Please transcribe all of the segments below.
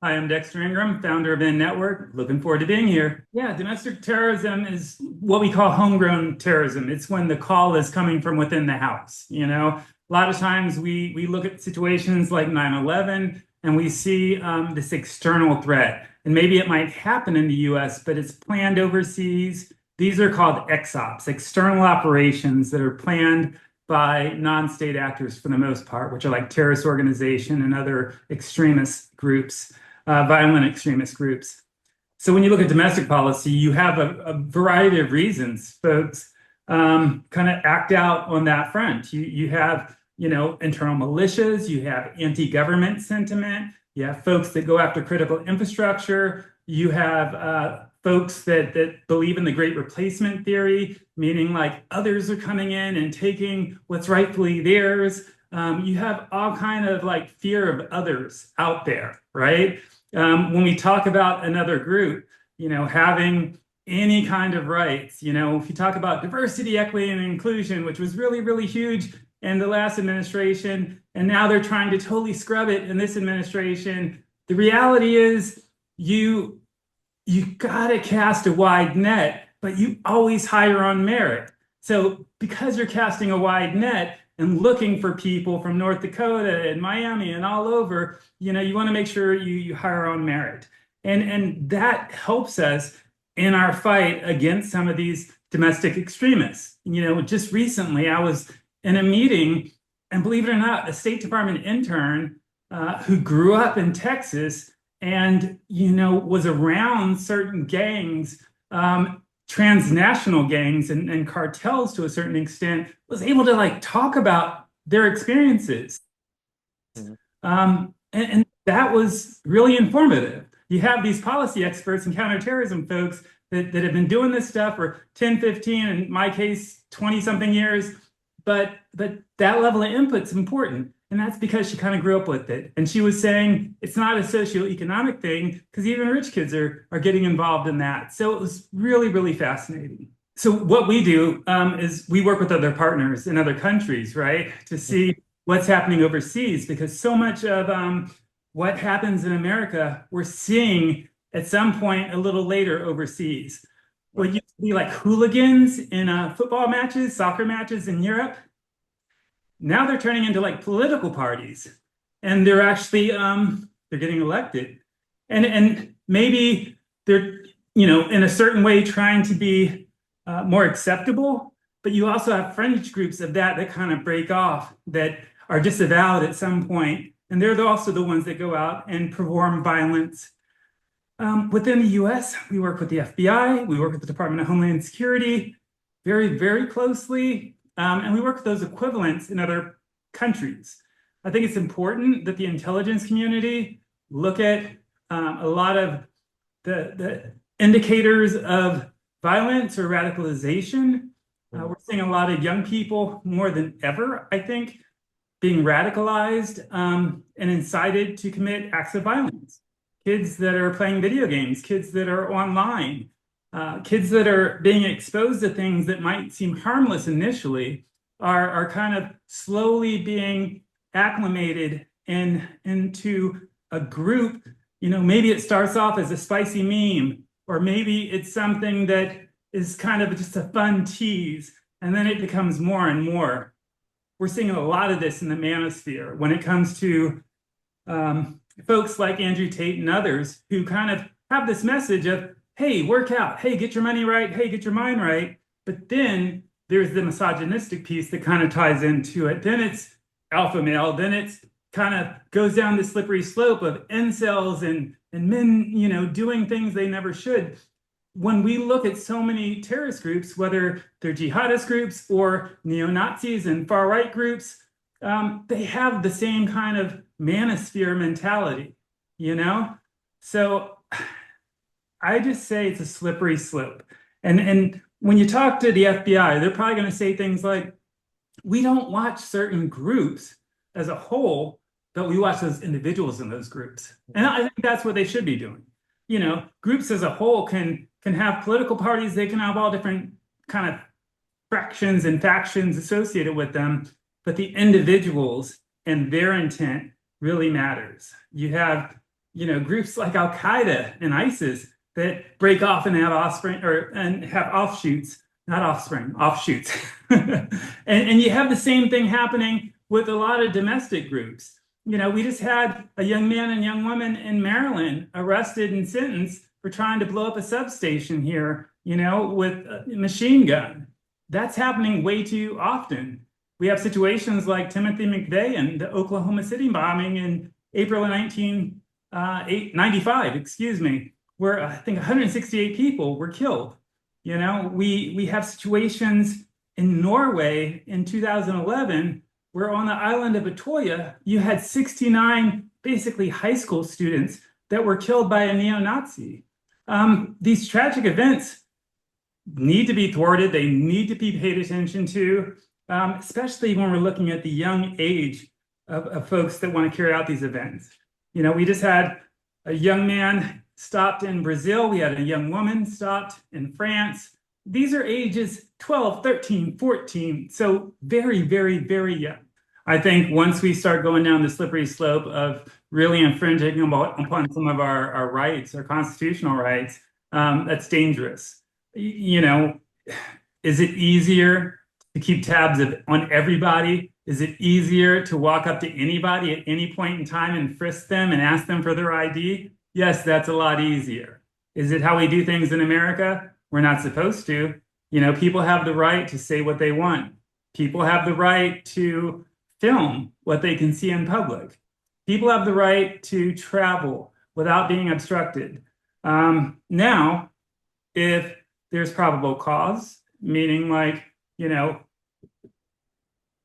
Hi, I'm Dexter Ingram, founder of N Network. Looking forward to being here. Yeah, domestic terrorism is what we call homegrown terrorism. It's when the call is coming from within the house. A lot of times we look at situations like 9/11 and we see this external threat. And maybe it might happen in the US, but it's planned overseas. These are called XOps, external operations that are planned by non-state actors for the most part, which are like terrorist organization and other extremist groups, violent extremist groups. So when you look at domestic policy, you have a variety of reasons folks kind of act out on that front. You have, internal militias, you have anti-government sentiment, you have folks that go after critical infrastructure, you have folks that believe in the great replacement theory, meaning like others are coming in and taking what's rightfully theirs. You have all kind of like fear of others out there, right? When we talk about another group, having any kind of rights, if you talk about diversity, equity, and inclusion, which was really, really huge in the last administration, and now they're trying to totally scrub it in this administration. The reality is you got to cast a wide net, but you always hire on merit. So because you're casting a wide net and looking for people from North Dakota and Miami and all over, you want to make sure you hire on merit. And that helps us in our fight against some of these domestic extremists. Just recently I was in a meeting, and believe it or not, a State Department intern who grew up in Texas and was around certain gangs, transnational gangs and cartels to a certain extent, was able to like talk about their experiences. Mhm. And that was really informative. You have these policy experts and counterterrorism folks that have been doing this stuff for 10, 15, in my case, 20 something years. But that level of input's important. And that's because she kind of grew up with it. And she was saying it's not a socioeconomic thing because even rich kids are getting involved in that. So it was really, really fascinating. So what we do is we work with other partners in other countries, right, to see what's happening overseas because so much of what happens in America, we're seeing at some point a little later overseas. What used to be like hooligans in football matches, soccer matches in Europe, now they're turning into like political parties, and they're actually they're getting elected, and maybe they're in a certain way trying to be more acceptable. But you also have fringe groups of that kind of break off that are disavowed at some point, and they're also the ones that go out and perform violence. Within the US, we work with the FBI, we work with the Department of Homeland Security very, very closely, and we work with those equivalents in other countries. I think it's important that the intelligence community look at a lot of the indicators of violence or radicalization. We're seeing a lot of young people more than ever, I think, being radicalized and incited to commit acts of violence. Kids that are playing video games, kids that are online, kids that are being exposed to things that might seem harmless initially are kind of slowly being acclimated into a group. Maybe it starts off as a spicy meme, or maybe it's something that is kind of just a fun tease, and then it becomes more and more. We're seeing a lot of this in the manosphere when it comes to folks like Andrew Tate and others who kind of have this message of, hey, work out, hey, get your money right, hey, get your mind right. But then there's the misogynistic piece that kind of ties into it. Then it's alpha male, then it's kind of goes down the slippery slope of incels and men, doing things they never should. When we look at so many terrorist groups, whether they're jihadist groups or neo-Nazis and far-right groups, they have the same kind of manosphere mentality, you know? So I just say it's a slippery slope. And when you talk to the FBI, they're probably going to say things like, we don't watch certain groups as a whole, but we watch those individuals in those groups. And I think that's what they should be doing. Groups as a whole can have political parties, they can have all different kind of fractions and factions associated with them, but the individuals and their intent really matters. You have groups like Al Qaeda and ISIS that break off and have offspring and have offshoots, not offspring, offshoots. And you have the same thing happening with a lot of domestic groups. We just had a young man and young woman in Maryland arrested and sentenced for trying to blow up a substation here, with a machine gun. That's happening way too often. We have situations like Timothy McVeigh and the Oklahoma City bombing in April of 1995, where I think 168 people were killed. We have situations in Norway in 2011 where on the island of Utoya, you had 69 basically high school students that were killed by a neo-Nazi. These tragic events need to be thwarted. They need to be paid attention to, especially when we're looking at the young age of folks that want to carry out these events. We just had a young man stopped in Brazil. We had a young woman stopped in France. These are ages 12, 13, 14. So very, very, very young. I think once we start going down the slippery slope of really infringing upon some of our rights, our constitutional rights, that's dangerous. Is it easier to keep tabs on everybody? Is it easier to walk up to anybody at any point in time and frisk them and ask them for their ID? Yes, that's a lot easier. Is it how we do things in America? We're not supposed to. People have the right to say what they want. People have the right to film what they can see in public. People have the right to travel without being obstructed. Now, if there's probable cause, meaning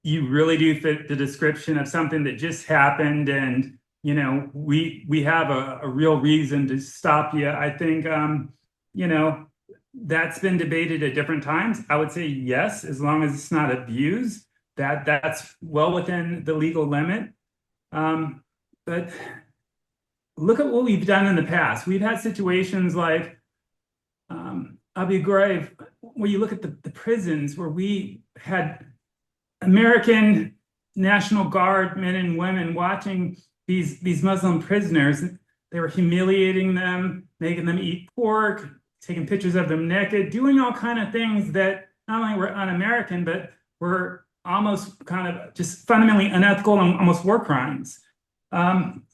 you really do fit the description of something that just happened and, we have a real reason to stop you. I think, that's been debated at different times. I would say yes, as long as it's not abused, that's well within the legal limit. But look at what we've done in the past. We've had situations like Abu Ghraib, where you look at the prisons where we had American National Guard men and women watching these Muslim prisoners. They were humiliating them, making them eat pork, taking pictures of them naked, doing all kind of things that not only were un-American, but were almost kind of just fundamentally unethical and almost war crimes.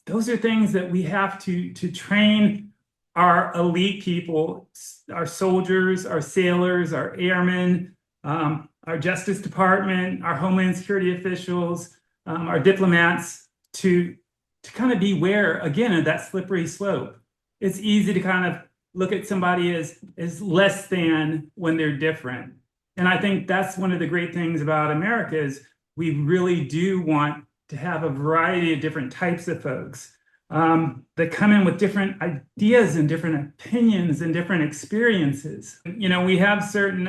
Those are things that we have to train our elite people, our soldiers, our sailors, our airmen, our Justice Department, our Homeland Security officials, our diplomats to kind of beware, again, of that slippery slope. It's easy to kind of look at somebody as less than when they're different. And I think that's one of the great things about America is we really do want to have a variety of different types of folks that come in with different ideas and different opinions and different experiences. We have certain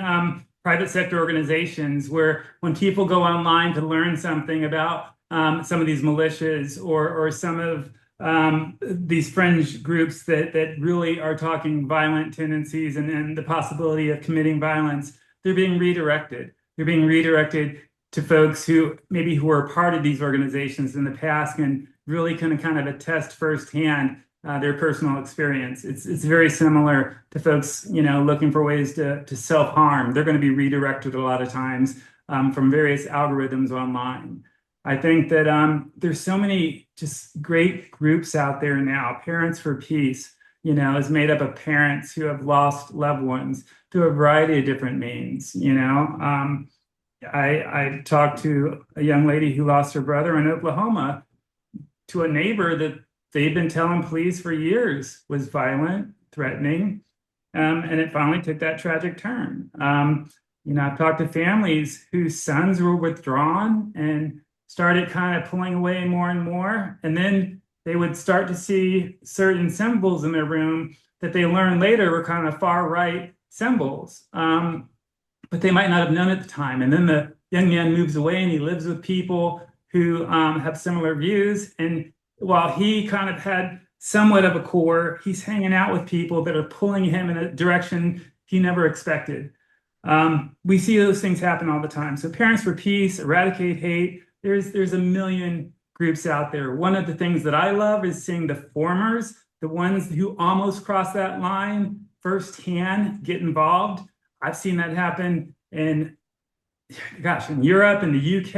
private sector organizations where when people go online to learn something about some of these militias or some of these fringe groups that really are talking violent tendencies and the possibility of committing violence, they're being redirected. They're being redirected to folks who were part of these organizations in the past and really can kind of attest firsthand their personal experience. It's very similar to folks, looking for ways to self-harm. They're going to be redirected a lot of times from various algorithms online. I think that there's so many just great groups out there now. Parents for Peace, is made up of parents who have lost loved ones through a variety of different means. I talked to a young lady who lost her brother in Oklahoma to a neighbor that they've been telling police for years was violent, threatening, and it finally took that tragic turn. I've talked to families whose sons were withdrawn and started kind of pulling away more and more. And then they would start to see certain symbols in their room that they learned later were kind of far right symbols, but they might not have known at the time. And then the young man moves away and he lives with people who have similar views. And while he kind of had somewhat of a core, he's hanging out with people that are pulling him in a direction he never expected. We see those things happen all the time. So Parents for Peace, Eradicate Hate, there's a million groups out there. One of the things that I love is seeing the formers, the ones who almost cross that line firsthand, get involved. I've seen that happen in, gosh, in Europe, in the UK,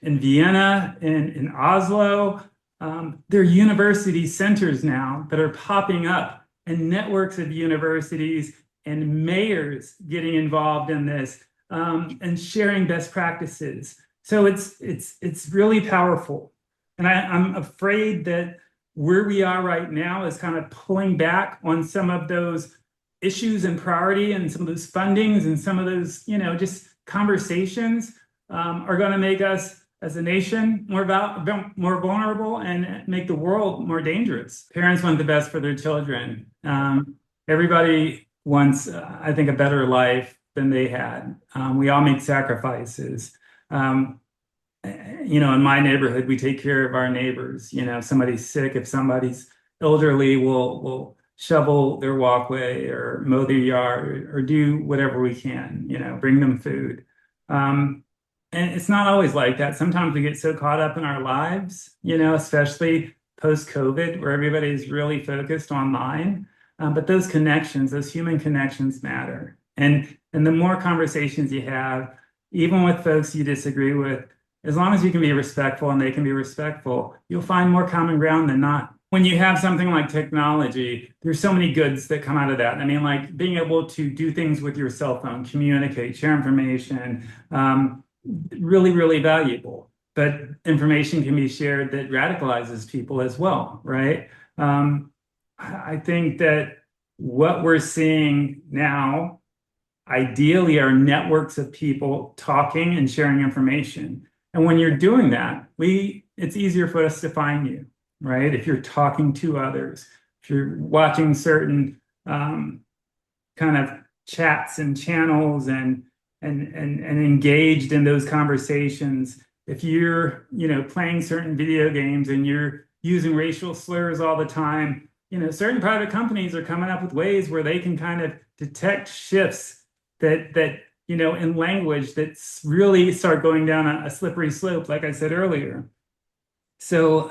in Vienna, in Oslo. There are university centers now that are popping up, and networks of universities and mayors getting involved in this, and sharing best practices. So it's really powerful. And I'm afraid that where we are right now is kind of pulling back on some of those issues and priority, and some of those fundings, and some of those, just conversations are going to make us as a nation more vulnerable and make the world more dangerous. Parents want the best for their children. Everybody wants, I think, a better life than they had. We all make sacrifices. In my neighborhood, we take care of our neighbors. If somebody's sick, if somebody's elderly, we'll shovel their walkway or mow their yard or do whatever we can, bring them food. And it's not always like that. Sometimes we get so caught up in our lives, especially post-COVID, where everybody's really focused online. But those connections, those human connections matter. And the more conversations you have, even with folks you disagree with, as long as you can be respectful and they can be respectful, you'll find more common ground than not. When you have something like technology, there's so many goods that come out of that. I mean, like being able to do things with your cell phone, communicate, share information, really, really valuable. But information can be shared that radicalizes people as well, right? I think that what we're seeing now, ideally, are networks of people talking and sharing information. And when you're doing that, it's easier for us to find you, right? If you're talking to others, if you're watching certain kind of chats and channels and engaged in those conversations, if you're playing certain video games and you're using racial slurs all the time, certain private companies are coming up with ways where they can kind of detect shifts that in language that's really start going down a slippery slope, like I said earlier. So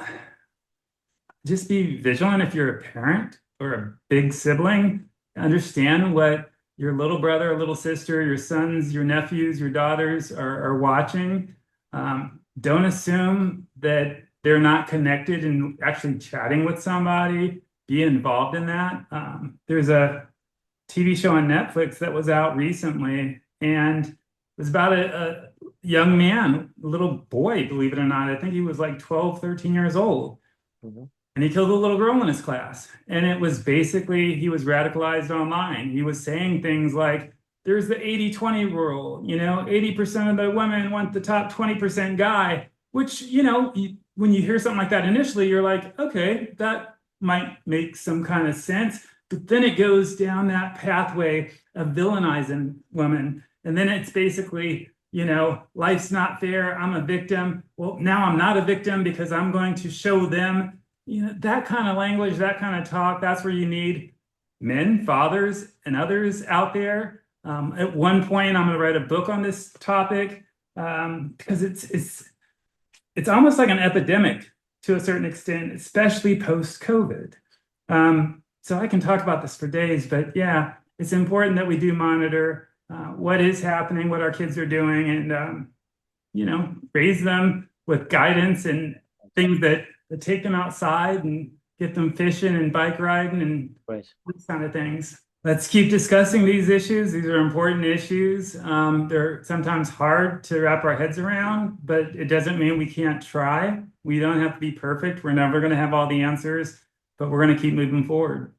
just be vigilant if you're a parent or a big sibling. Understand what your little brother or little sister, your sons, your nephews, your daughters are watching. Don't assume that they're not connected and actually chatting with somebody. Be involved in that. There's a TV show on Netflix that was out recently, and it was about a young man, a little boy, believe it or not. I think he was like 12, 13 years old. Mm-hmm. And he killed a little girl in his class. And it was basically, he was radicalized online. He was saying things like, there's the 80-20 rule, 80% of the women want the top 20% guy, which, when you hear something like that initially, you're like, okay, that might make some kind of sense. But then it goes down that pathway of villainizing women. And then it's basically, life's not fair. I'm a victim. Well, now I'm not a victim because I'm going to show them, that kind of language, that kind of talk. That's where you need men, fathers, and others out there. At one point, I'm going to write a book on this topic because it's almost like an epidemic to a certain extent, especially post-COVID. So I can talk about this for days, but yeah, it's important that we do monitor what is happening, what our kids are doing, and raise them with guidance and things that take them outside and get them fishing and bike riding and these kind of things. Let's keep discussing these issues. These are important issues. They're sometimes hard to wrap our heads around, but it doesn't mean we can't try. We don't have to be perfect. We're never going to have all the answers, but we're going to keep moving forward.